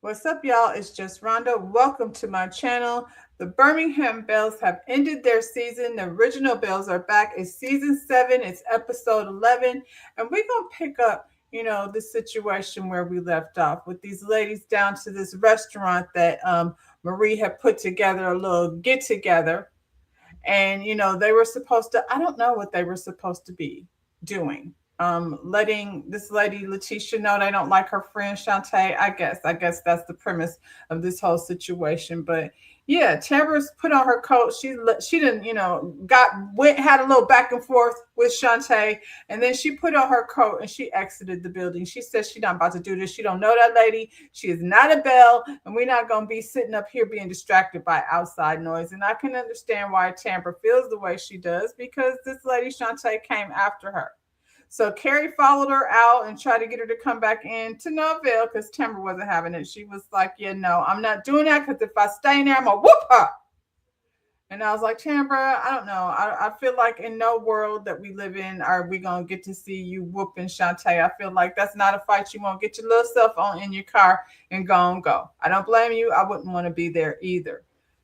What's up, y'all? It's just Rhonda. Welcome to my channel. The Birmingham Bells have ended their season. The original Bells are back. It's season 7. It's episode 11. And we're going to pick up, the situation where we left off with these ladies down to this restaurant that Marie had put together a little get together. And, they were supposed to, I don't know what they were supposed to be doing. Letting this lady Letitia know they don't like her friend Shantae. I guess that's the premise of this whole situation. But yeah, Tamara's put on her coat. She didn't, had a little back and forth with Shantae, and then she put on her coat and she exited the building. She says she's not about to do this. She don't know that lady. She is not a Belle, and we're not gonna be sitting up here being distracted by outside noise. And I can understand why Tamara feels the way she does because this lady Shantae came after her. So Carrie followed her out and tried to get her to come back in to no avail because Tamara wasn't having it. She was like, yeah, no, I'm not doing that because if I stay in there, I'm going to whoop her. And I was like, Tamara, I don't know. I feel like in no world that we live in are we going to get to see you whooping Shantae. I feel like that's not a fight you want. Get your little self on in your car and go and go. I don't blame you. I wouldn't want to be there either.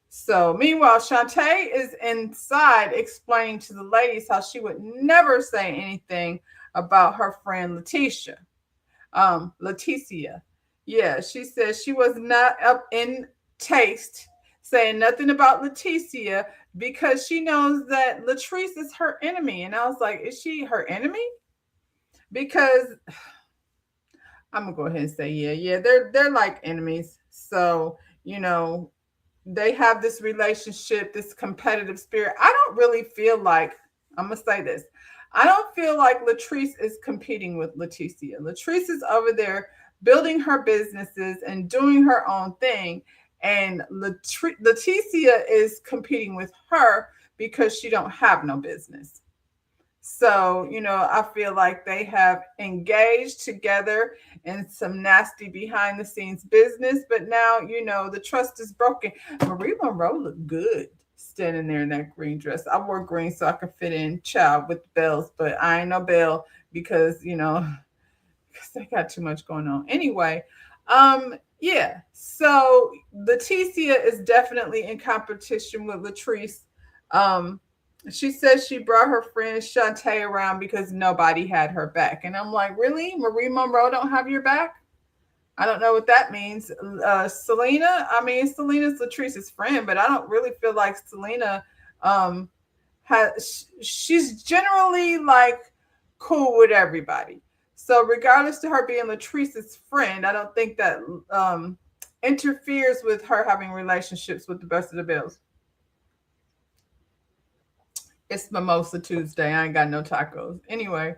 So meanwhile, Shantae is inside explaining to the ladies how she would never say anything about her friend Leticia. Yeah, she says she was not up in taste saying nothing about Leticia because she knows that Latrice is her enemy. And I was like, is she her enemy? Because I'm gonna go ahead and say, yeah, they're like enemies. So, they have this relationship, this competitive spirit. I don't really feel like, I'm going to say this. I don't feel like Latrice is competing with Leticia. Latrice is over there building her businesses and doing her own thing. And Leticia is competing with her because she don't have no business. So, I feel like they have engaged together in some nasty behind the scenes business, but now, the trust is broken. Marie Monroe looked good standing there in that green dress. I wore green so I could fit in child with the bells, but I ain't no Belle because, because they got too much going on. Anyway, yeah. So Leticia is definitely in competition with Latrice. Um, she says she brought her friend Shantae around because nobody had her back. And I'm like, really? Marie Monroe don't have your back? I don't know what that means. Selena, I mean, Selena's Latrice's friend, but I don't really feel like Selena um, she's generally like cool with everybody. So regardless to her being Latrice's friend, I don't think that interferes with her having relationships with the rest of the Bills. It's Mimosa Tuesday. I ain't got no tacos. Anyway,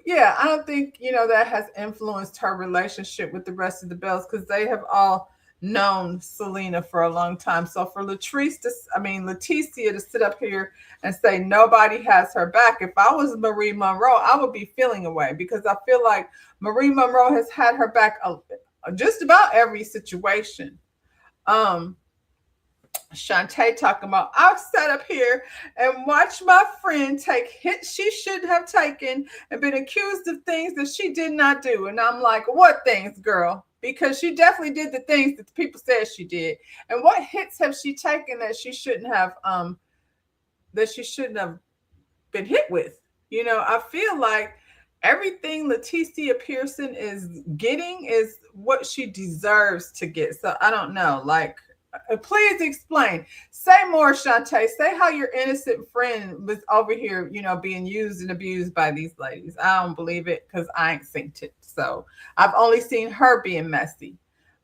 yeah, I don't think, that has influenced her relationship with the rest of the Bells because they have all known Selena for a long time. So for Leticia to sit up here and say nobody has her back. If I was Marie Monroe, I would be feeling away because I feel like Marie Monroe has had her back just about every situation. Um, Shantae talking about, I've sat up here and watched my friend take hits she should have taken and been accused of things that she did not do. And I'm like, what things, girl? Because she definitely did the things that the people said she did. And what hits have she taken that she shouldn't have been hit with? I feel like everything Leticia Pearson is getting is what she deserves to get. So I don't know. Like, please explain. Say more, Shantae. Say how your innocent friend was over here, being used and abused by these ladies. I don't believe it because I ain't seen it. So I've only seen her being messy.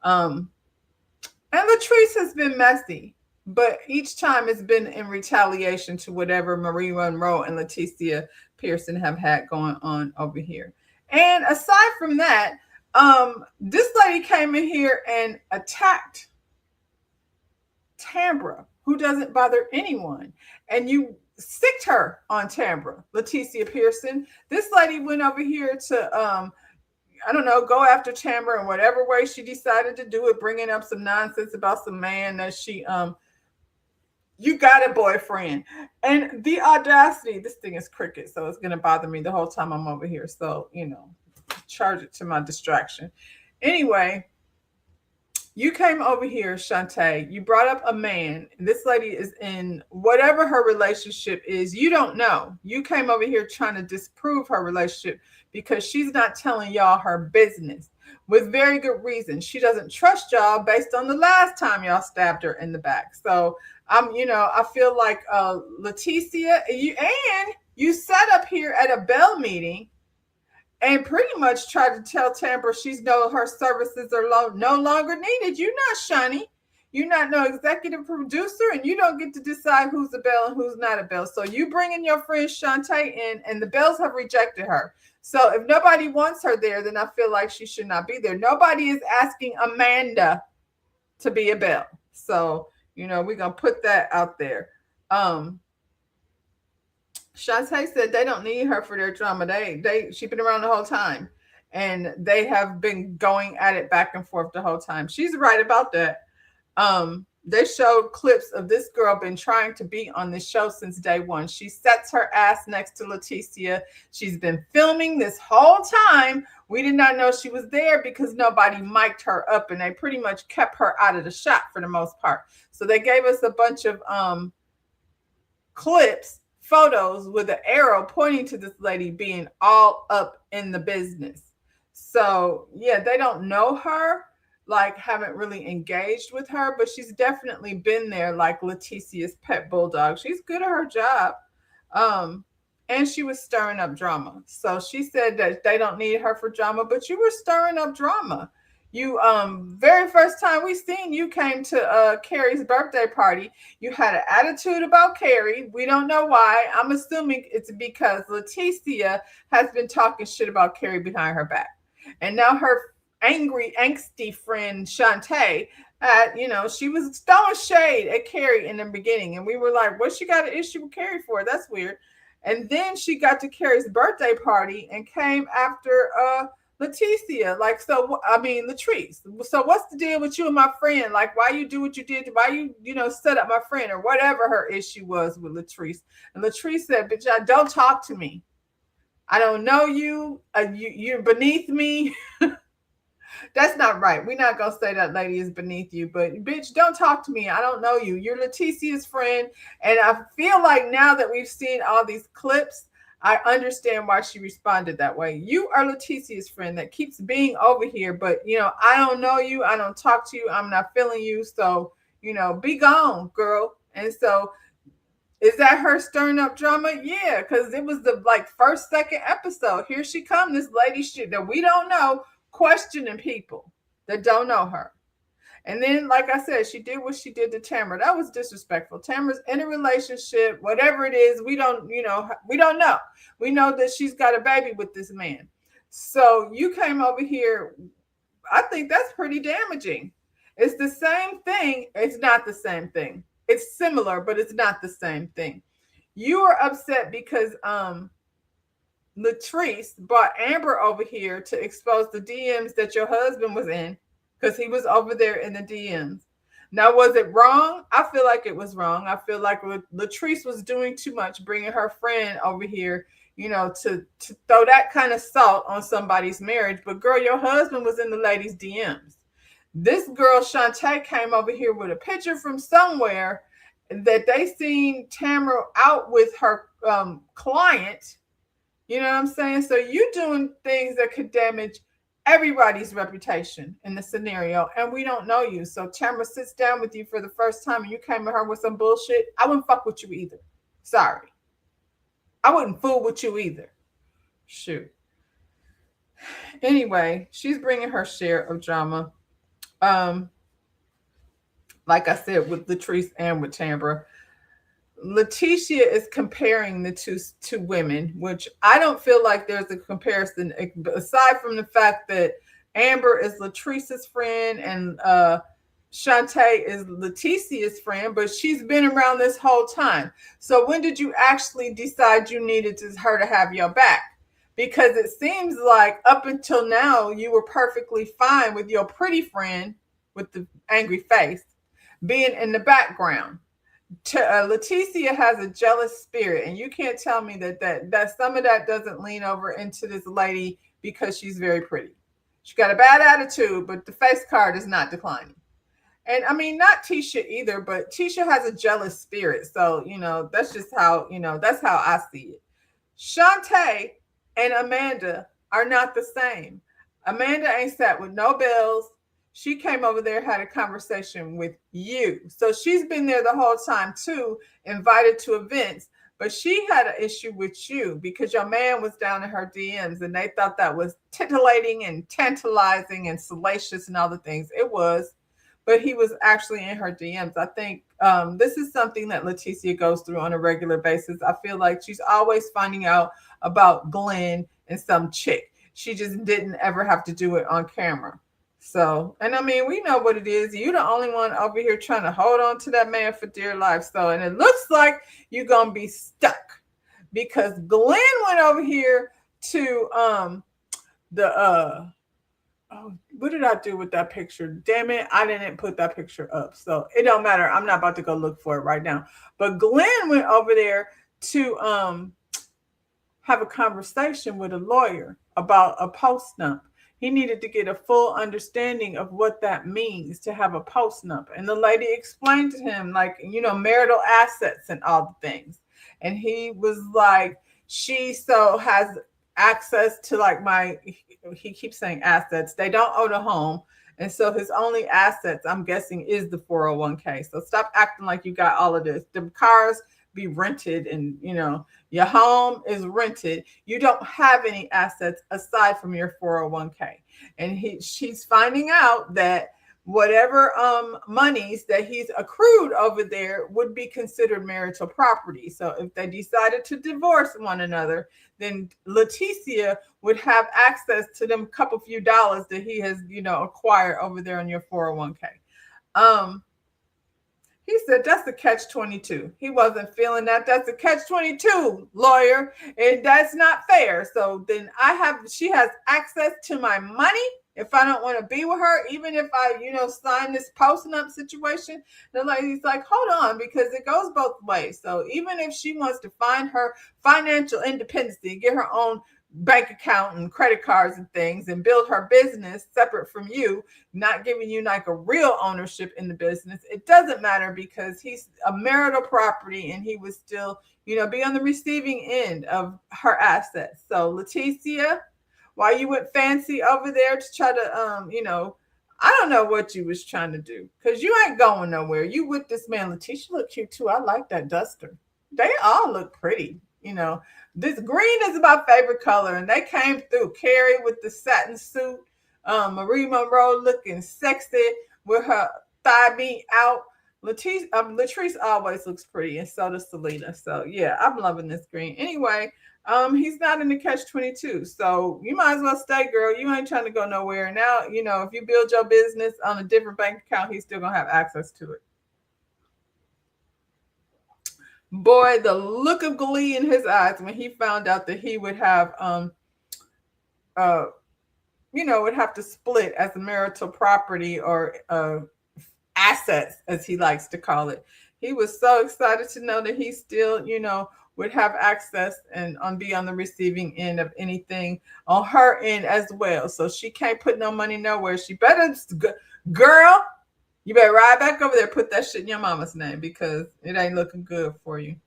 Um, and Latrice has been messy, but each time it's been in retaliation to whatever Marie Monroe and Leticia Pearson have had going on over here. And aside from that, this lady came in here and attacked Tambra, who doesn't bother anyone. And you sicked her on Tambra, Leticia Pearson. This lady went over here to, I don't know, go after Tambra in whatever way she decided to do it, bringing up some nonsense about some man that you got a boyfriend. And the audacity, this thing is cricket, so it's going to bother me the whole time I'm over here. So, charge it to my distraction. Anyway, You came over here, Shantae. You brought up a man. This lady is in whatever her relationship is. You don't know. You came over here trying to disprove her relationship because she's not telling y'all her business with very good reason. She doesn't trust y'all based on the last time y'all stabbed her in the back. So I feel like Leticia, you sat up here at a Bell meeting and pretty much tried to tell Tampa her services are no longer needed. You're not Shani. You're not no executive producer, and you don't get to decide who's a Belle and who's not a Belle. So you bring in your friend Shantae in, and the Bells have rejected her. So if nobody wants her there, then I feel like she should not be there. Nobody is asking Amanda to be a Belle. So, we're going to put that out there. Shantae said they don't need her for their drama. She's been around the whole time, and they have been going at it back and forth the whole time. She's right about that. They showed clips of this girl been trying to be on this show since day one. She sets her ass next to Leticia. She's been filming this whole time. We did not know she was there because nobody mic'd her up, and they pretty much kept her out of the shot for the most part. So they gave us a bunch of clips, photos with an arrow pointing to this lady being all up in the business. So yeah, they don't know her, like haven't really engaged with her, but she's definitely been there like Leticia's pet bulldog. She's good at her job. And she was stirring up drama. So she said that they don't need her for drama, but you were stirring up drama. You very first time we seen you came to Carrie's birthday party, you had an attitude about Carrie. We don't know why. I'm assuming it's because Leticia has been talking shit about Carrie behind her back. And now her angry, angsty friend Shantae, she was throwing shade at Carrie in the beginning. And we were like, what she got an issue with Carrie for? That's weird. And then she got to Carrie's birthday party and came after Leticia, Latrice. So what's the deal with you and my friend? Like, why you do what you did? Why you set up my friend or whatever her issue was with Latrice? And Latrice said, "Bitch, don't talk to me. I don't know you. You're beneath me." That's not right. We're not gonna say that lady is beneath you, but bitch, don't talk to me. I don't know you. You're Leticia's friend, and I feel like now that we've seen all these clips, I understand why she responded that way. You are Leticia's friend that keeps being over here, but I don't know you. I don't talk to you. I'm not feeling you. So, be gone, girl. And so is that her stirring up drama? Yeah, because it was the first, second episode. Here she come, this lady shit that we don't know, questioning people that don't know her. And then, like I said, she did what she did to Tamara. That was disrespectful. Tamara's in a relationship, whatever it is, we don't know. We know that she's got a baby with this man. So you came over here. I think that's pretty damaging. It's the same thing. It's not the same thing. It's similar, but it's not the same thing. You are upset because Latrice brought Amber over here to expose the DMs that your husband was in, because he was over there in the DMs. Now, was it wrong? I feel like it was wrong. I feel like Latrice was doing too much, bringing her friend over here, to throw that kind of salt on somebody's marriage. But girl, your husband was in the ladies' DMs. This girl, Shantae, came over here with a picture from somewhere that they seen Tamara out with her client. You know what I'm saying? So you doing things that could damage everybody's reputation in the scenario, and we don't know you. So Tamara sits down with you for the first time and you came at her with some bullshit. I wouldn't fuck with you either. Sorry. I wouldn't fool with you either. Shoot. Anyway, she's bringing her share of drama. Like I said, with Latrice and with Tamara. Leticia is comparing the two women, which I don't feel like there's a comparison, aside from the fact that Amber is Latrice's friend and Shantae is Leticia's friend, but she's been around this whole time. So when did you actually decide you needed her to have your back? Because it seems like up until now, you were perfectly fine with your pretty friend with the angry face being in the background. Leticia has a jealous spirit, and you can't tell me that some of that doesn't lean over into this lady because she's very pretty. She got a bad attitude, but the face card is not declining. And I mean, not Tisha either, but Tisha has a jealous spirit. So, that's just how, that's how I see it. Shantae and Amanda are not the same. Amanda ain't sat with no bills. She came over there, had a conversation with you. So she's been there the whole time too, invited to events. But she had an issue with you because your man was down in her DMs and they thought that was titillating and tantalizing and salacious and all the things. It was, but he was actually in her DMs. I think this is something that Leticia goes through on a regular basis. I feel like she's always finding out about Glenn and some chick. She just didn't ever have to do it on camera. So, and I mean, we know what it is. You're the only one over here trying to hold on to that man for dear life. So, and it looks like you're going to be stuck because Glenn went over here to the oh, what did I do with that picture? Damn it, I didn't put that picture up. So it don't matter. I'm not about to go look for it right now. But Glenn went over there to have a conversation with a lawyer about a postnup. He needed to get a full understanding of what that means to have a postnup. And the lady explained to him, like, marital assets and all the things. And he was like, she so has access to like he keeps saying assets. They don't own a home. And so his only assets, I'm guessing, is the 401k. So stop acting like you got all of this. The cars be rented and, your home is rented. You don't have any assets aside from your 401k. And she's finding out that whatever monies that he's accrued over there would be considered marital property. So if they decided to divorce one another, then Leticia would have access to them couple few dollars that he has, acquired over there on your 401k. He said, that's the catch-22. He wasn't feeling that. That's a catch-22, lawyer. And that's not fair. So then she has access to my money if I don't want to be with her, even if I, sign this Postnup situation. The lady's like, hold on, because it goes both ways. So even if she wants to find her financial independence, get her own bank account and credit cards and things and build her business separate from you, not giving you like a real ownership in the business, it doesn't matter because he's a marital property and he would still, be on the receiving end of her assets. So Leticia, while you went fancy over there to try to, I don't know what you was trying to do because you ain't going nowhere. You with this man. Leticia look cute too. I like that duster. They all look pretty. This green is my favorite color, and they came through. Carrie with the satin suit, Marie Monroe looking sexy with her thigh meat out. Latrice always looks pretty, and so does Selena. So yeah, I'm loving this green. Anyway, he's not in the catch-22, so you might as well stay, girl. You ain't trying to go nowhere. Now, if you build your business on a different bank account, he's still gonna have access to it. Boy, the look of glee in his eyes when he found out that he would have would have to split as a marital property or assets, as he likes to call it. He was so excited to know that he still, would have access and be on the receiving end of anything on her end as well. So she can't put no money nowhere. She better, girl, you better ride back over there, put that shit in your mama's name because it ain't looking good for you.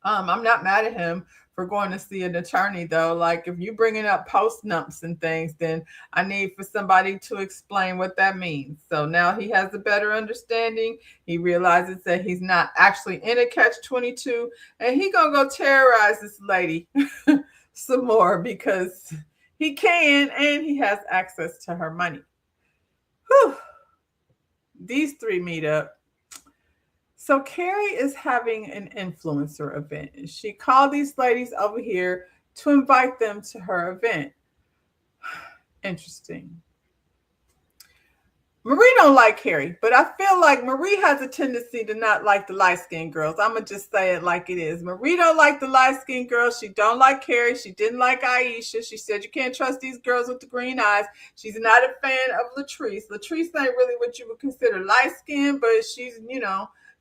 I'm not mad at him for going to see an attorney, though. Like, if you bringing up postnups and things, then I need for somebody to explain what that means. So now he has a better understanding. He realizes that he's not actually in a catch-22, and he gonna go terrorize this lady some more because he can, and he has access to her money. Whew. These three meet up. So Carrie is having an influencer event. She called these ladies over here to invite them to her event. Interesting. Marie don't like Carrie, but I feel like Marie has a tendency to not like the light-skinned girls. I'm going to just say it like it is. Marie don't like the light-skinned girls. She don't like Carrie. She didn't like Aisha. She said you can't trust these girls with the green eyes. She's not a fan of Latrice. Latrice ain't really what you would consider light-skinned, but she's,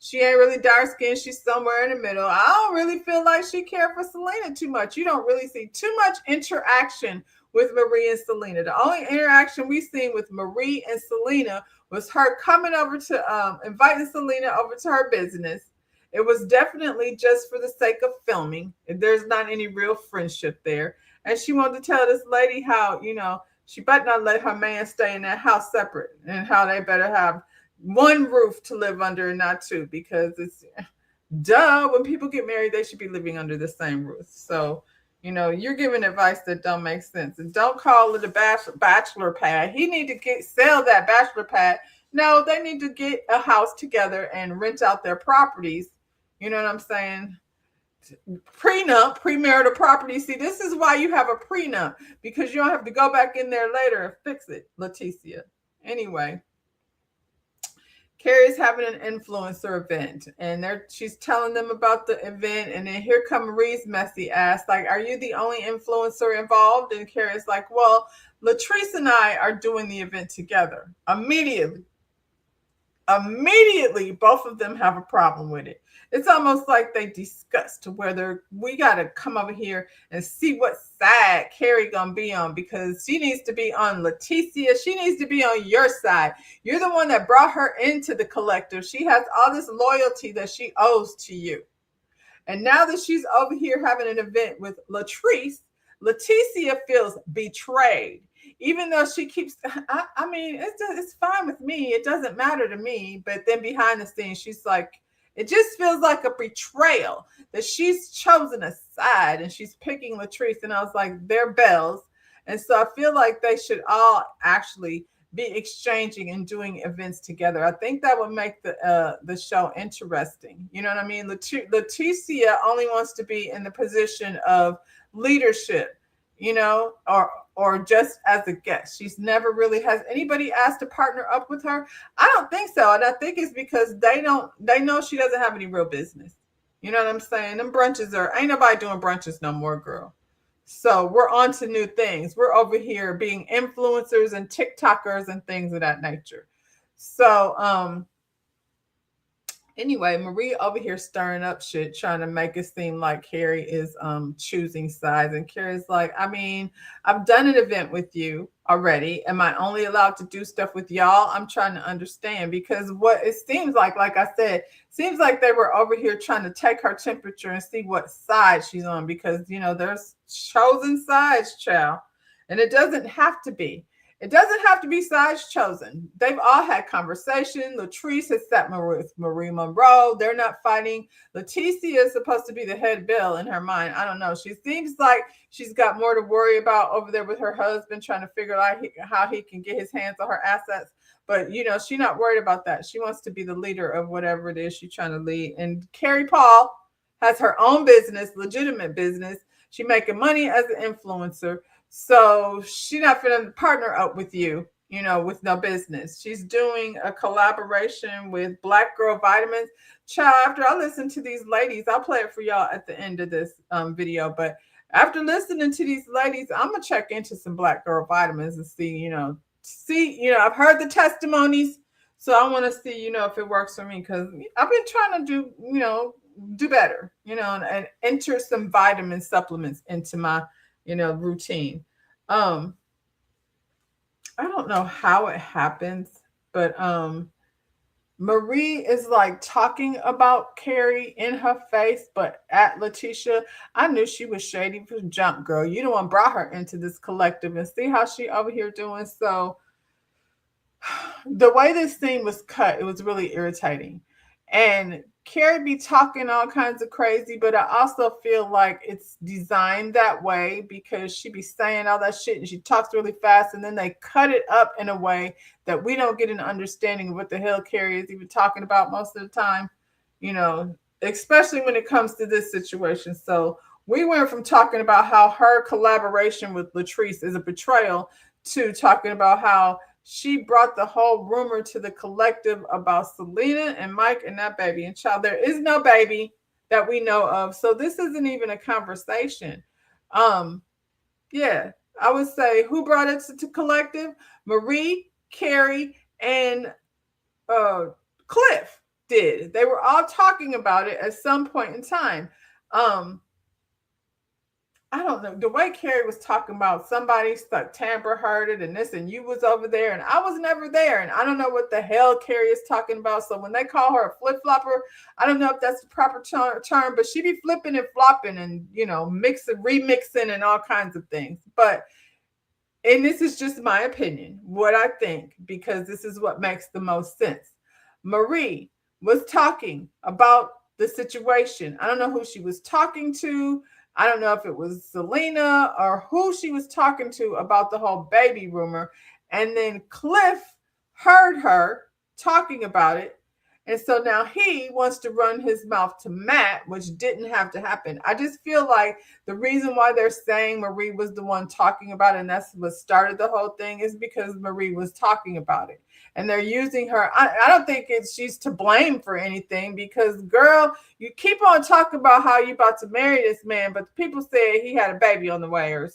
she ain't really dark skinned. She's somewhere in the middle. I don't really feel like she cared for Selena too much. You don't really see too much interaction with Marie and Selena. The only interaction we seen with Marie and Selena was her coming over to inviting Selena over to her business. It was definitely just for the sake of filming. There's not any real friendship there. And she wanted to tell this lady how, she better not let her man stay in that house separate, and how they better have one roof to live under and not two, because it's duh, when people get married, they should be living under the same roof. So, you're giving advice that don't make sense. And don't call it a bachelor pad. He need to sell that bachelor pad. No, they need to get a house together and rent out their properties. You know what I'm saying? Prenup, premarital property. See, this is why you have a prenup, because you don't have to go back in there later and fix it, Leticia. Anyway, Carrie's having an influencer event, and she's telling them about the event, and then here come Marie's messy ass, like, are you the only influencer involved? And Carrie's like, well, Latrice and I are doing the event together. Immediately, both of them have a problem with it. It's almost like they discussed whether we got to come over here and see what side Carrie gonna be on, because she needs to be on Leticia. She needs to be on your side. You're the one that brought her into the collective. She has all this loyalty that she owes to you. And now that she's over here having an event with Latrice, Leticia feels betrayed. Even though she keeps, I mean, it's fine with me. It doesn't matter to me. But then behind the scenes, she's like, it just feels like a betrayal that she's chosen a side and she's picking Latrice. And I was like, they're Belle's. And so I feel like they should all actually be exchanging and doing events together. I think that would make the show interesting. You know what I mean? Leticia only wants to be in the position of leadership, or just as a guest. She's never really has anybody asked to partner up with her. I don't think so. And I think it's because they know she doesn't have any real business. You know what I'm saying? Them brunches ain't nobody doing brunches no more, girl. So we're on to new things. We're over here being influencers and TikTokers and things of that nature. So, anyway, Marie over here stirring up shit, trying to make it seem like Carrie is choosing sides. And Carrie's like, I mean, I've done an event with you already. Am I only allowed to do stuff with y'all? I'm trying to understand, because what it seems like I said, seems like they were over here trying to take her temperature and see what side she's on, because there's chosen sides, child. And it doesn't have to be. It doesn't have to be sides chosen. They've all had conversation. Latrice has sat with Marie Monroe. They're not fighting. Leticia is supposed to be the head Belle in her mind. I don't know. She seems like she's got more to worry about over there with her husband, trying to figure out how he can get his hands on her assets. But, she's not worried about that. She wants to be the leader of whatever it is she's trying to lead. And Carrie Paul has her own business, legitimate business. She's making money as an influencer. So she's not going to partner up with you, with no business. She's doing a collaboration with Black Girl Vitamins. Child, after I listen to these ladies, I'll play it for y'all at the end of this video. But after listening to these ladies, I'm going to check into some Black Girl Vitamins and see, I've heard the testimonies. So I want to see, if it works for me, because I've been trying to do better, and enter some vitamin supplements into my routine. I don't know how it happens, but Marie is like talking about Carrie in her face, but at Leticia, I knew she was shady from jump, girl. You the one brought her into this collective, and see how she over here doing. So the way this scene was cut, it was really irritating. And Carrie be talking all kinds of crazy, but I also feel like it's designed that way because she be saying all that shit and she talks really fast, and then they cut it up in a way that we don't get an understanding of what the hell Carrie is even talking about most of the time, especially when it comes to this situation. So we went from talking about how her collaboration with Latrice is a betrayal to talking about how she brought the whole rumor to the collective about Selena and Mike and that baby and child. There is no baby that we know of. So this isn't even a conversation. Yeah, I would say who brought it to collective? Marie, Carrie, and Cliff did. They were all talking about it at some point in time. I don't know. The way Carrie was talking about somebody stuck Tampa heard it and this and you was over there and I was never there. And I don't know what the hell Carrie is talking about. So when they call her a flip flopper, I don't know if that's the proper term, but she be flipping and flopping and, mixing, remixing and all kinds of things. But, and this is just my opinion, what I think, because this is what makes the most sense. Marie was talking about the situation. I don't know who she was talking to. I don't know if it was Selena or who she was talking to about the whole baby rumor. And then Cliff heard her talking about it. And so now he wants to run his mouth to Matt, which didn't have to happen. I just feel like the reason why they're saying Marie was the one talking about it, and that's what started the whole thing, is because Marie was talking about it. And they're using her. I don't think she's to blame for anything because, girl, you keep on talking about how you about to marry this man, but the people say he had a baby on the way or,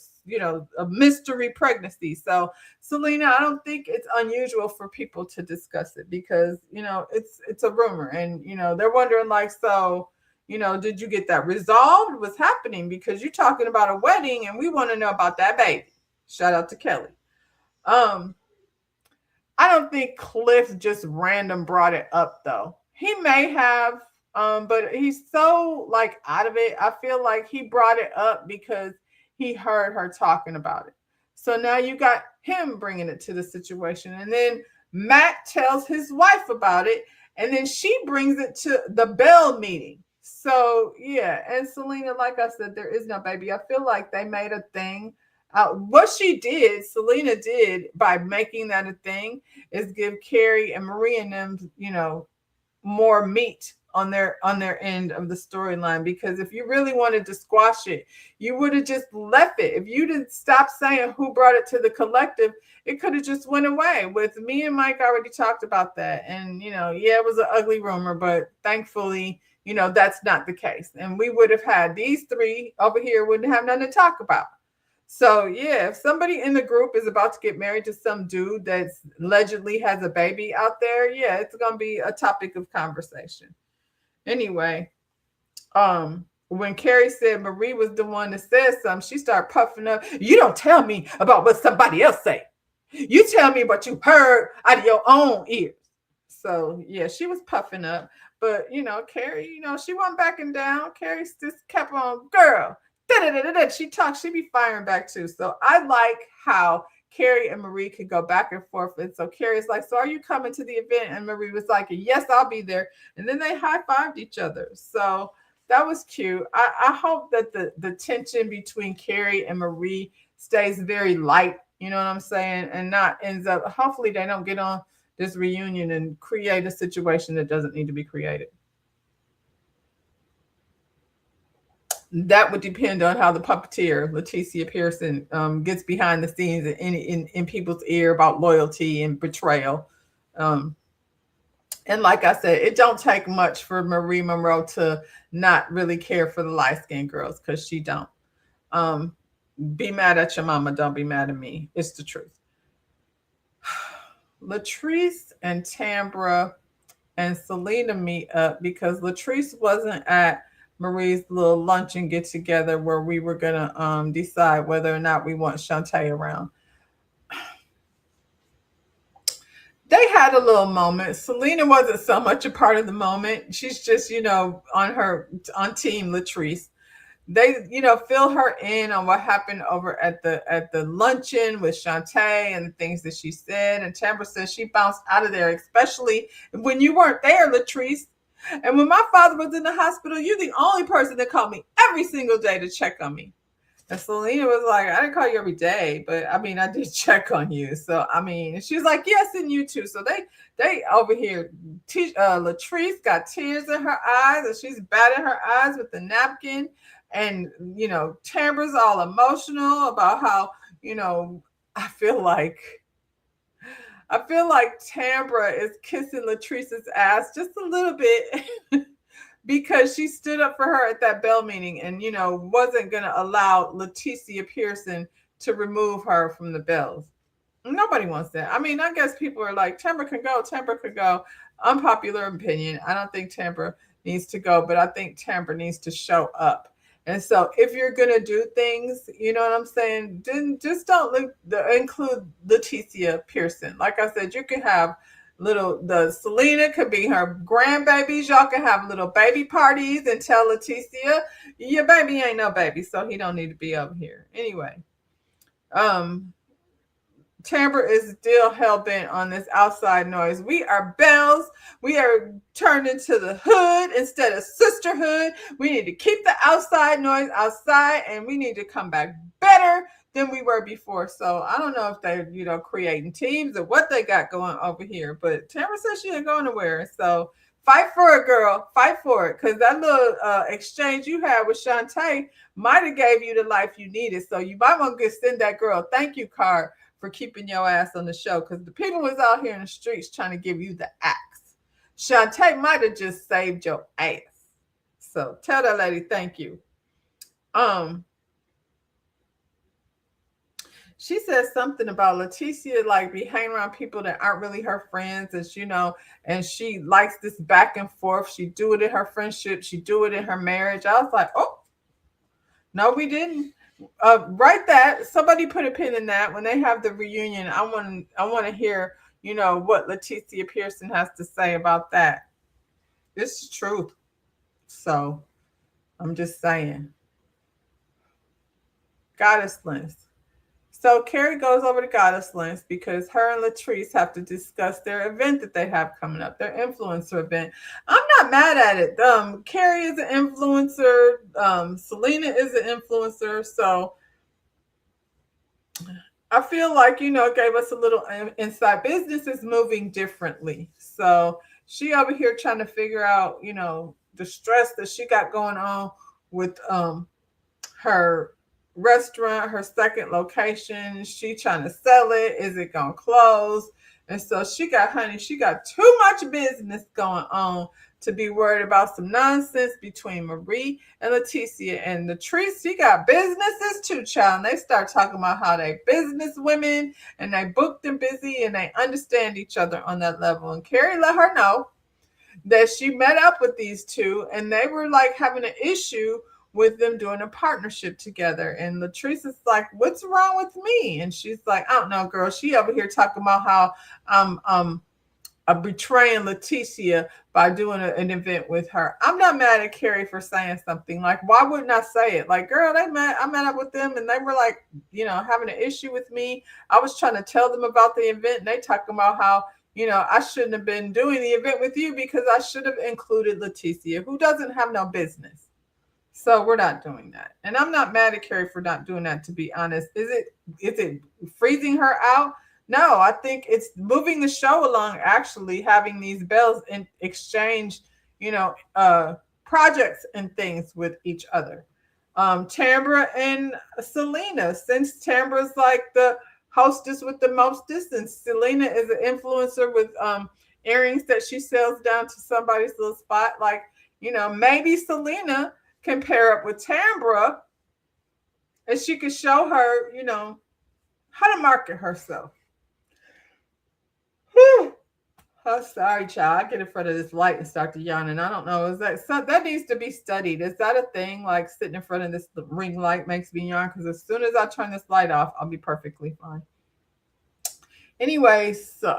a mystery pregnancy. So, Selena, I don't think it's unusual for people to discuss it because, it's a rumor. And, they're wondering like, so, did you get that resolved? What's happening? Because you're talking about a wedding and we want to know about that baby. Shout out to Kelly. I don't think Cliff just random brought it up though. He may have, but he's so like out of it. I feel like he brought it up because he heard her talking about it. So now you got him bringing it to the situation. And then Matt tells his wife about it. And then she brings it to the Belle meeting. So, yeah. And Selena, like I said, there is no baby. I feel like they made a thing. What she did, Selena did by making that a thing is give Carrie and Marie and them, more meat on their end of the storyline, because if you really wanted to squash it, you would have just left it. If you didn't stop saying who brought it to the collective, it could have just went away. With me and Mike already talked about that, and yeah, it was an ugly rumor, but thankfully, that's not the case, and we would have had these three over here wouldn't have nothing to talk about. So yeah, if somebody in the group is about to get married to some dude that allegedly has a baby out there, yeah, it's gonna be a topic of conversation. Anyway, when Carrie said Marie was the one that said something, she started puffing up. You don't tell me about what somebody else say. You tell me what you heard out of your own ears. So yeah, she was puffing up. But Carrie, she wasn't backing down. Carrie just kept on, girl. Da-da-da-da-da. She talks, she be firing back too. So I like how Carrie and Marie could go back and forth. And so Carrie's like, so are you coming to the event? And Marie was like, yes, I'll be there. And then they high-fived each other. So that was cute. I hope that the tension between Carrie and Marie stays very light, you know what I'm saying? And not ends up, hopefully they don't get on this reunion and create a situation that doesn't need to be created. That would depend on how the puppeteer Leticia Pearson gets behind the scenes in people's ear about loyalty and betrayal. Um, and like I said, it don't take much for Marie Monroe to not really care for the light skinned girls because she don't. Um, be mad at your mama, don't be mad at me. It's the truth. Latrice and Tambra and Selena meet up because Latrice wasn't at Marie's little luncheon get together where we were gonna decide whether or not we want Shantae around. They had a little moment. Selena wasn't so much a part of the moment. She's just, on team Latrice. They, fill her in on what happened over at the luncheon with Shantae and the things that she said. And Tambra says she bounced out of there, especially when you weren't there, Latrice. And when my father was in the hospital, you're the only person that called me every single day to check on me. And Selena was like, I didn't call you every day, but I mean, I did check on you. So, I mean, she was like, yes, and you too. So they over here, Latrice got tears in her eyes and she's batting her eyes with the napkin. And, Tambra's all emotional about how, I feel like Tambra is kissing Latrice's ass just a little bit because she stood up for her at that Belle meeting and, wasn't going to allow Leticia Pearson to remove her from the Bells. Nobody wants that. I mean, I guess people are like, Tambra can go, Tambra could go. Unpopular opinion. I don't think Tambra needs to go, but I think Tambra needs to show up. And so if you're gonna do things, you know what I'm saying, then just don't include Leticia Pearson. Like I said, you can have the Selena could be her grandbabies. Y'all can have little baby parties and tell Leticia your baby ain't no baby, so he don't need to be over here. Anyway, um, Tambra is still hell bent on this outside noise. We are bells. We are turned into the hood instead of sisterhood. We need to keep the outside noise outside, and we need to come back better than we were before. So I don't know if they're, creating teams or what they got going over here. But Tambra says she ain't going nowhere. So fight for it, girl. Fight for it. Because that little exchange you had with Shantae might have gave you the life you needed. So you might want to send that girl a thank you card for keeping your ass on the show, because the people was out here in the streets trying to give you the axe. Shantae might have just saved your ass. So tell that lady thank you. She says something about Leticia like be hanging around people that aren't really her friends, and she likes this back and forth. She do it in her friendship, she do it in her marriage. I was like, oh, no, we didn't. Write that. Somebody put a pin in that. When they have the reunion, I want to hear, what Leticia Pearson has to say about that. It's the truth. So I'm just saying. Goddess Lens. So Carrie goes over to Goddess Lens because her and Latrice have to discuss their event that they have coming up, their influencer event. I'm not mad at it. Carrie is an influencer. Selena is an influencer. So I feel like, it gave us a little insight. Business is moving differently. So she over here trying to figure out, the stress that she got going on with her restaurant, her second location. She trying to sell it. Is it going to close? And so she got too much business going on to be worried about some nonsense between Marie and Leticia. And Latrice, she got businesses too, child. And they start talking about how they business women and they booked and busy and they understand each other on that level. And Carrie let her know that she met up with these two and they were like having an issue with them doing a partnership together. And Latrice is like, what's wrong with me? And she's like, I don't know, girl. She over here talking about how I'm betraying Leticia by doing an event with her. I'm not mad at Carrie for saying something. Like, why wouldn't I say it? Like, girl, I met up with them and they were like, having an issue with me. I was trying to tell them about the event and they talking about how, I shouldn't have been doing the event with you because I should have included Leticia, who doesn't have no business. So we're not doing that. And I'm not mad at Carrie for not doing that, to be honest. Is it freezing her out? No, I think it's moving the show along, actually, having these bells in exchange, projects and things with each other. Tambra and Selena, since Tambra's like the hostess with the mostest, and Selena is an influencer with earrings that she sells down to somebody's little spot. Like, maybe Selena can pair up with Tambra and she could show her, how to market herself. Whew. Oh, sorry, child. I get in front of this light and start to yawn, and I don't know. Is that needs to be studied? Is that a thing? Like sitting in front of this ring light makes me yawn? Because as soon as I turn this light off, I'll be perfectly fine. Anyways, so,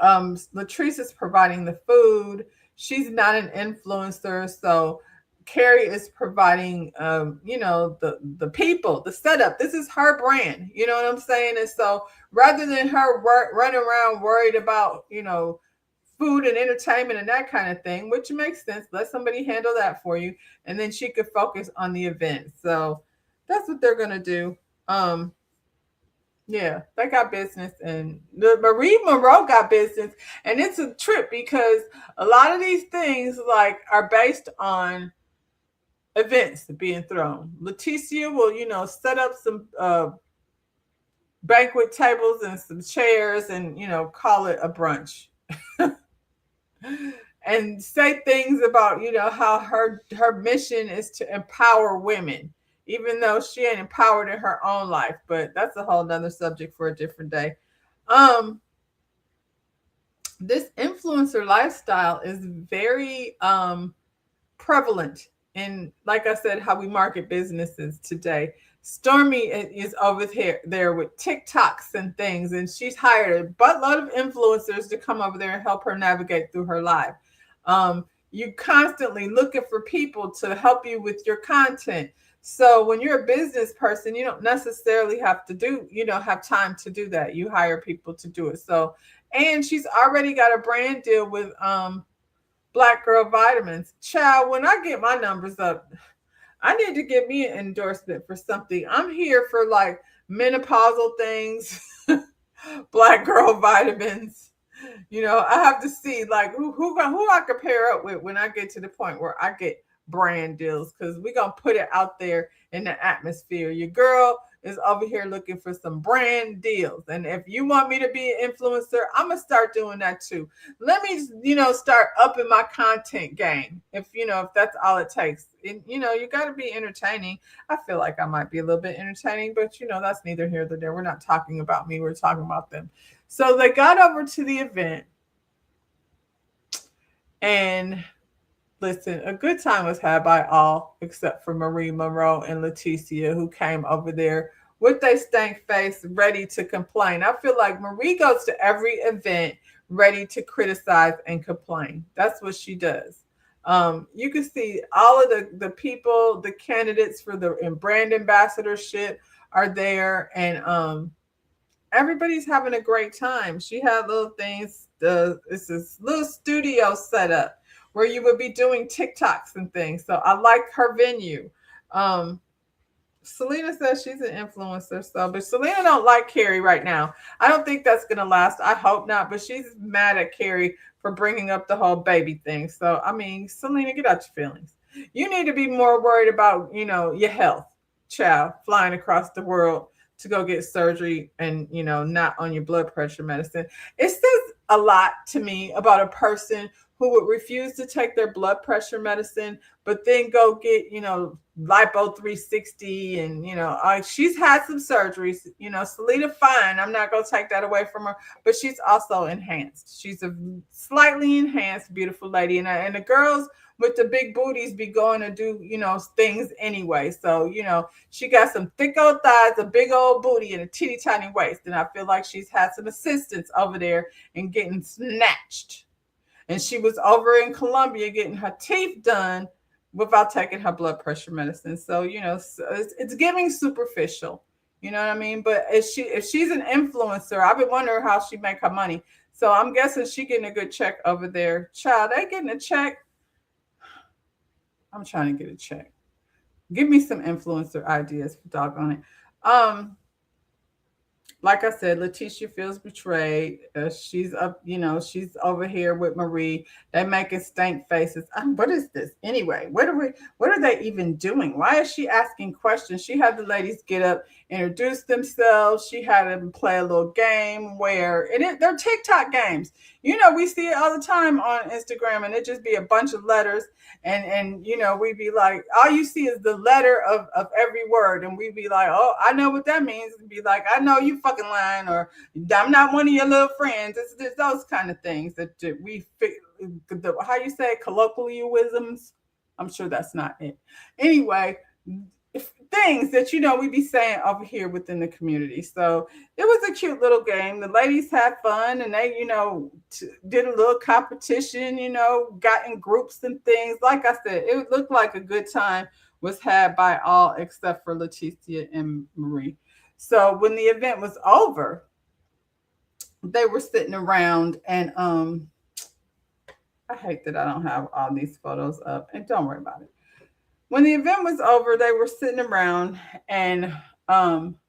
Latrice is providing the food. She's not an influencer, so Carrie is providing, the people, the setup. This is her brand. You know what I'm saying? And so rather than her running around worried about, food and entertainment and that kind of thing, which makes sense, let somebody handle that for you. And then she could focus on the event. So that's what they're going to do. Yeah, they got business, and Marie Monroe got business, and it's a trip because a lot of these things like are based on events being thrown. Leticia will, set up some banquet tables and some chairs, and call it a brunch, and say things about how her mission is to empower women, even though she ain't empowered in her own life. But that's a whole nother subject for a different day. This influencer lifestyle is very prevalent in like I said, how we market businesses today. Stormy is over here there with TikToks and things, and she's hired a buttload of influencers to come over there and help her navigate through her life. You constantly looking for people to help you with your content. So when you're a business person, you don't necessarily have to have time to do that. You hire people to do it. So, and she's already got a brand deal with Black Girl Vitamins. Child, when I get my numbers up, I need to get me an endorsement for something. I'm here for like menopausal things, Black Girl Vitamins. I have to see like who I can pair up with when I get to the point where I get brand deals, because we're gonna put it out there in the atmosphere. Your girl is over here looking for some brand deals, and if you want me to be an influencer, I'm gonna start doing that too. Let me start upping my content game, if that's all it takes. And you got to be entertaining. I feel like I might be a little bit entertaining, but that's neither here nor there. We're not talking about me, we're talking about them. So they got over to the event, and listen, a good time was had by all except for Marie Monroe and Leticia, who came over there with their stank face ready to complain. I feel like Marie goes to every event ready to criticize and complain. That's what she does. You can see all of the people, the candidates for the brand ambassadorship are there, and everybody's having a great time. She had little things. It's this little studio set up where you would be doing TikToks and things. So I like her venue. Um, Selena says she's an influencer, but Selena don't like Carrie right now. I don't think that's gonna last. I hope not. But she's mad at Carrie for bringing up the whole baby thing. So I mean, Selena, get out your feelings. You need to be more worried about your health, child, flying across the world to go get surgery and not on your blood pressure medicine. It says a lot to me about a person who would refuse to take their blood pressure medicine, but then go get, lipo 360 and, she's had some surgeries, Selena, fine. I'm not going to take that away from her, but she's also enhanced. She's a slightly enhanced, beautiful lady. And the girls with the big booties be going to do, things anyway. So, she got some thick old thighs, a big old booty, and a teeny tiny waist. And I feel like she's had some assistance over there in getting snatched. And she was over in Colombia getting her teeth done without taking her blood pressure medicine. So, it's giving superficial. You know what I mean? But if she's an influencer, I've been wondering how she make her money. So I'm guessing she getting a good check over there. Child, they getting a check. I'm trying to get a check. Give me some influencer ideas for doggone it. Like I said, Letitia feels betrayed. She's up, she's over here with Marie. They making stank faces. What is this anyway? What are they even doing? Why is she asking questions? She had the ladies get up, introduce themselves. She had them play a little game where they're TikTok games. We see it all the time on Instagram, and it just be a bunch of letters, and we be like, all you see is the letter of every word, and we be like, oh, I know what that means. And be like, I know you fucking lying, or I'm not one of your little friends. It's those kind of things that we how you say it, colloquialisms. I'm sure that's not it. Anyway, things that we be saying over here within the community. So it was a cute little game. The ladies had fun, and they did a little competition, got in groups and things. Like I said, it looked like a good time was had by all except for Leticia and Marie. So when the event was over, they were sitting around, and I hate that I don't have all these photos up, and don't worry about it. When the event was over, they were sitting around, and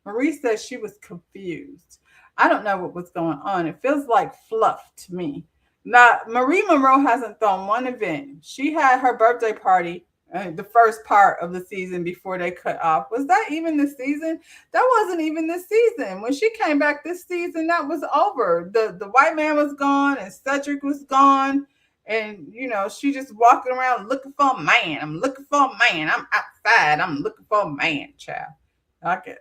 Marie said she was confused. I don't know what was going on. It feels like fluff to me. Now, Marie Monroe hasn't thrown one event. She had her birthday party, the first part of the season before they cut off. Was that even the season? That wasn't even the season. When she came back this season, that was over. The white man was gone, and Cedric was gone. And, she just walking around looking for a man. I'm looking for a man. I'm outside. I'm looking for a man, child. I guess.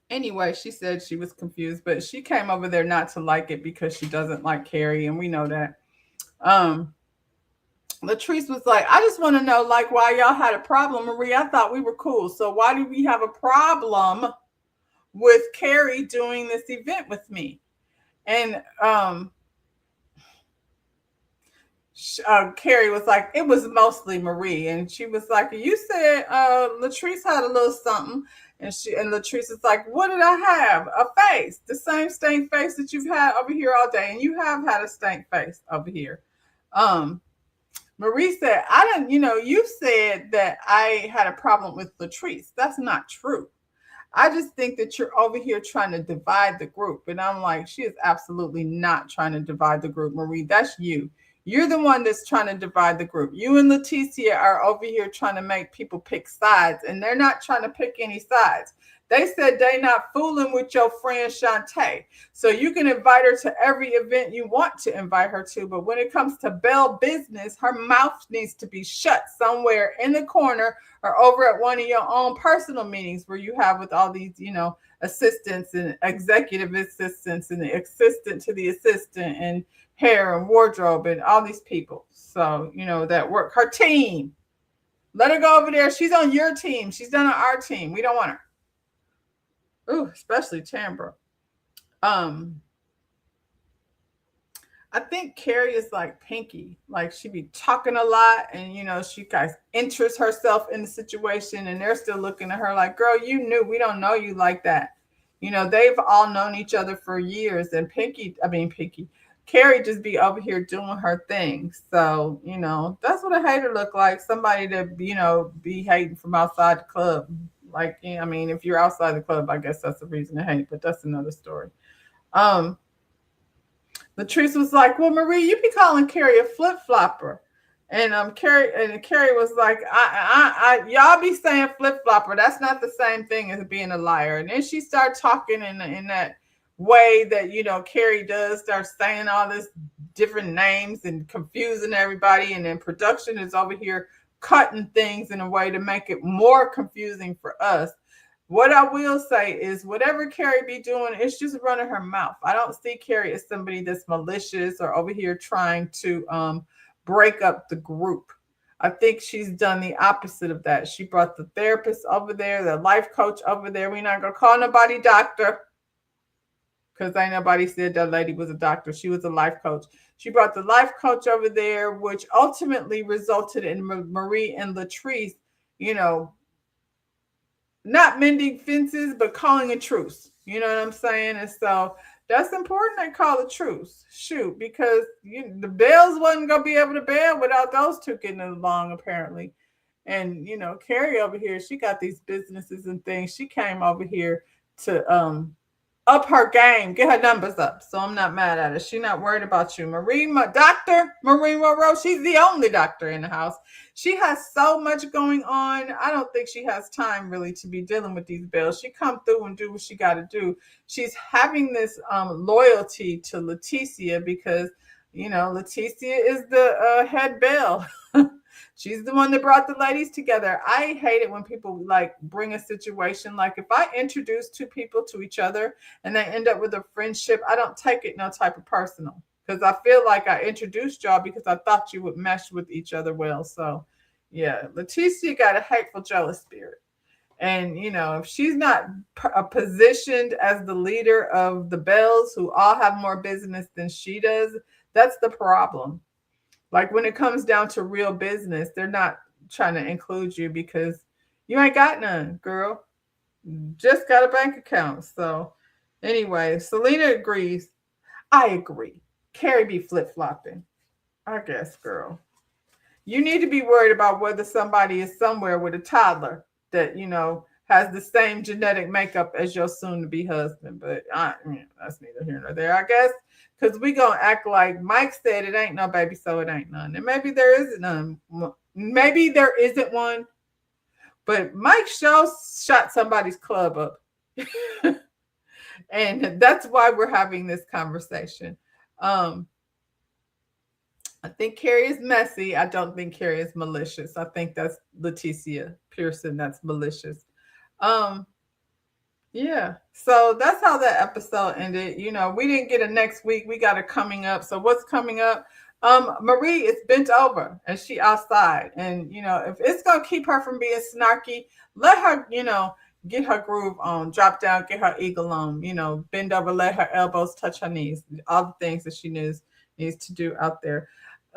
Anyway, she said she was confused, but she came over there not to like it because she doesn't like Carrie, and we know that. Latrice was like, I just want to know, like, why y'all had a problem. Marie, I thought we were cool. So why do we have a problem with Carrie doing this event with me? And Carrie was like, it was mostly Marie. And she was like, you said Latrice had a little something. And Latrice is like, what did I have? A face, the same stank face that you've had over here all day. And you have had a stank face over here. Marie said, I didn't, you said that I had a problem with Latrice. That's not true. I just think that you're over here trying to divide the group. And I'm like, she is absolutely not trying to divide the group, Marie. That's you. You're the one that's trying to divide the group. You and Leticia are over here trying to make people pick sides, and they're not trying to pick any sides. They said they not fooling with your friend Shantae. So you can invite her to every event you want to invite her to. But when it comes to Belle business, her mouth needs to be shut somewhere in the corner or over at one of your own personal meetings where you have with all these, assistants and executive assistants and the assistant to the assistant and hair and wardrobe and all these people. So, that work. Her team. Let her go over there. She's on your team. She's done on our team. We don't want her. Ooh, especially Tambra. I think Carrie is like Pinky. Like she be talking a lot and, she guys interests herself in the situation and they're still looking at her like, girl, you knew we don't know you like that. They've all known each other for years and Carrie just be over here doing her thing. So, that's what a hater look like. Somebody that, be hating from outside the club. Like, if you're outside the club, I guess that's the reason to hate, but that's another story. Latrice was like, well, Marie, you be calling Carrie a flip-flopper. And Carrie was like, y'all be saying flip-flopper. That's not the same thing as being a liar. And then she started talking in that way that, Carrie does, start saying all this different names and confusing everybody. And then production is over here cutting things in a way to make it more confusing for us. What I will say is whatever Carrie be doing, it's just running her mouth. I don't see Carrie as somebody that's malicious or over here trying to break up the group. I think she's done the opposite of that. She brought the therapist over there, the life coach over there. We're not going to call nobody doctor because ain't nobody said that lady was a doctor. She was a life coach. She brought the life coach over there, which ultimately resulted in Marie and Latrice, not mending fences, but calling a truce. You know what I'm saying? And so that's important they call a truce. Shoot, because the Bells wasn't going to be able to bail without those two getting along, apparently. And, Carrie over here, she got these businesses and things. She came over here to up her game, get her numbers up. So I'm not mad at her. She's not worried about you. Dr. Marie Monroe, she's the only doctor in the house. She has so much going on. I don't think she has time really to be dealing with these bills. She come through and do what she got to do. She's having this loyalty to Leticia because, Leticia is the head belle. She's the one that brought the ladies together. I hate it when people like bring a situation. Like if I introduce two people to each other and they end up with a friendship, I don't take it no type of personal because I feel like I introduced y'all because I thought you would mesh with each other well. So yeah, Leticia got a hateful, jealous spirit. And, if she's not positioned as the leader of the Bells who all have more business than she does, that's the problem. Like when it comes down to real business, they're not trying to include you because you ain't got none, girl. Just got a bank account. So anyway, Selena agrees. I agree. Carrie be flip-flopping. I guess, girl. You need to be worried about whether somebody is somewhere with a toddler that, has the same genetic makeup as your soon-to-be husband. But that's neither here nor there, I guess. Because we going to act like Mike said it ain't no baby, so it ain't none. And maybe there isn't none. Maybe there isn't one. But Mike shot somebody's club up. And that's why we're having this conversation. I think Carrie is messy. I don't think Carrie is malicious. I think that's Leticia Pearson that's malicious. Yeah. So that's how that episode ended. We didn't get a next week. We got it coming up. So what's coming up? Marie is bent over and she outside. And if it's gonna keep her from being snarky, let her, get her groove on, drop down, get her eagle on, bend over, let her elbows touch her knees, all the things that she needs to do out there.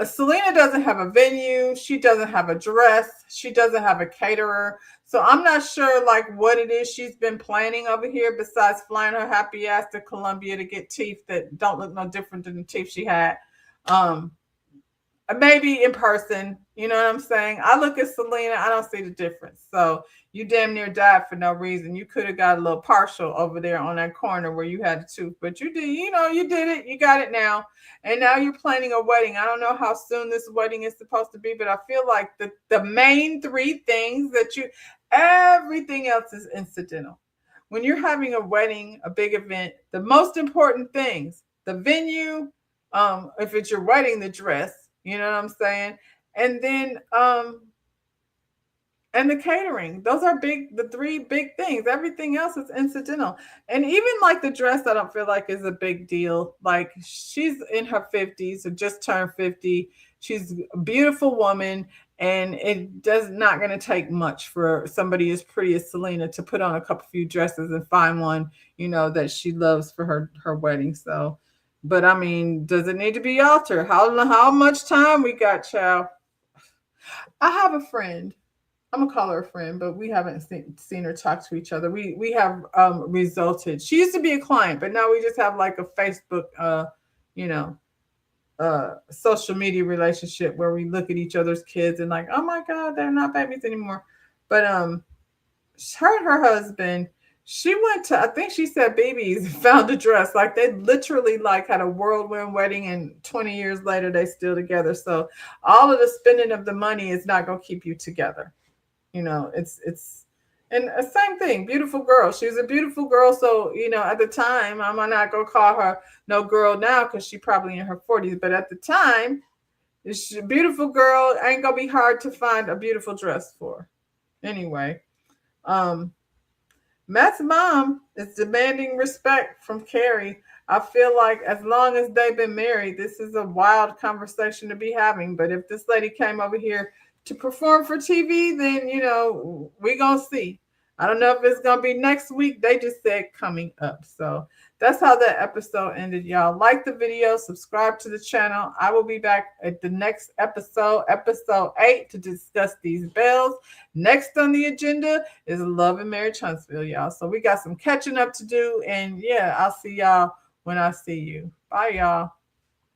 Selena doesn't have a venue. She doesn't have a dress. She doesn't have a caterer. So I'm not sure like what it is she's been planning over here besides flying her happy ass to Colombia to get teeth that don't look no different than the teeth she had. Um, Maybe in person, you know what I'm saying? I look at Selena, I don't see the difference. So you damn near died for no reason. You could have got a little partial over there on that corner where you had the tooth, but you did, you did it. You got it now. And now you're planning a wedding. I don't know how soon this wedding is supposed to be, but I feel like the main three things everything else is incidental. When you're having a wedding, a big event, the most important things, the venue, if it's your wedding, the dress, you know what I'm saying? And then and the catering. Those are the three big things. Everything else is incidental. And even like the dress, I don't feel like is a big deal. Like she's in her 50s or just turned 50. She's a beautiful woman. And it does not going to take much for somebody as pretty as Selena to put on a couple few dresses and find one, that she loves for her wedding. So, but I mean, does it need to be altered? How much time we got, child? I have a friend. I'm gonna call her a friend, but we haven't seen her talk to each other. We have resulted. She used to be a client, but now we just have like a Facebook, you know, social media relationship where we look at each other's kids and like, oh my god, they're not babies anymore. But her and her husband, she went to, I think she said BB's found a dress. Like they literally like had a whirlwind wedding and 20 years later they still together. So all of the spending of the money is not gonna keep you together. It's and same thing, beautiful girl. She was a beautiful girl. So, at the time, I'm not gonna call her no girl now because she probably in her 40s. But at the time, she's a beautiful girl. Ain't gonna be hard to find a beautiful dress for. Anyway, um, Matt's mom is demanding respect from Carrie. I feel like as long as they've been married, this is a wild conversation to be having. But if this lady came over here to perform for TV, then we gonna see. I don't know if it's gonna be next week. They just said coming up. So that's how that episode ended, y'all. Like the video, subscribe to the channel. I will be back at the next episode, episode 8, to discuss these bells. Next on the agenda is Love and Marriage Huntsville, y'all. So we got some catching up to do. And yeah, I'll see y'all when I see you. Bye, y'all.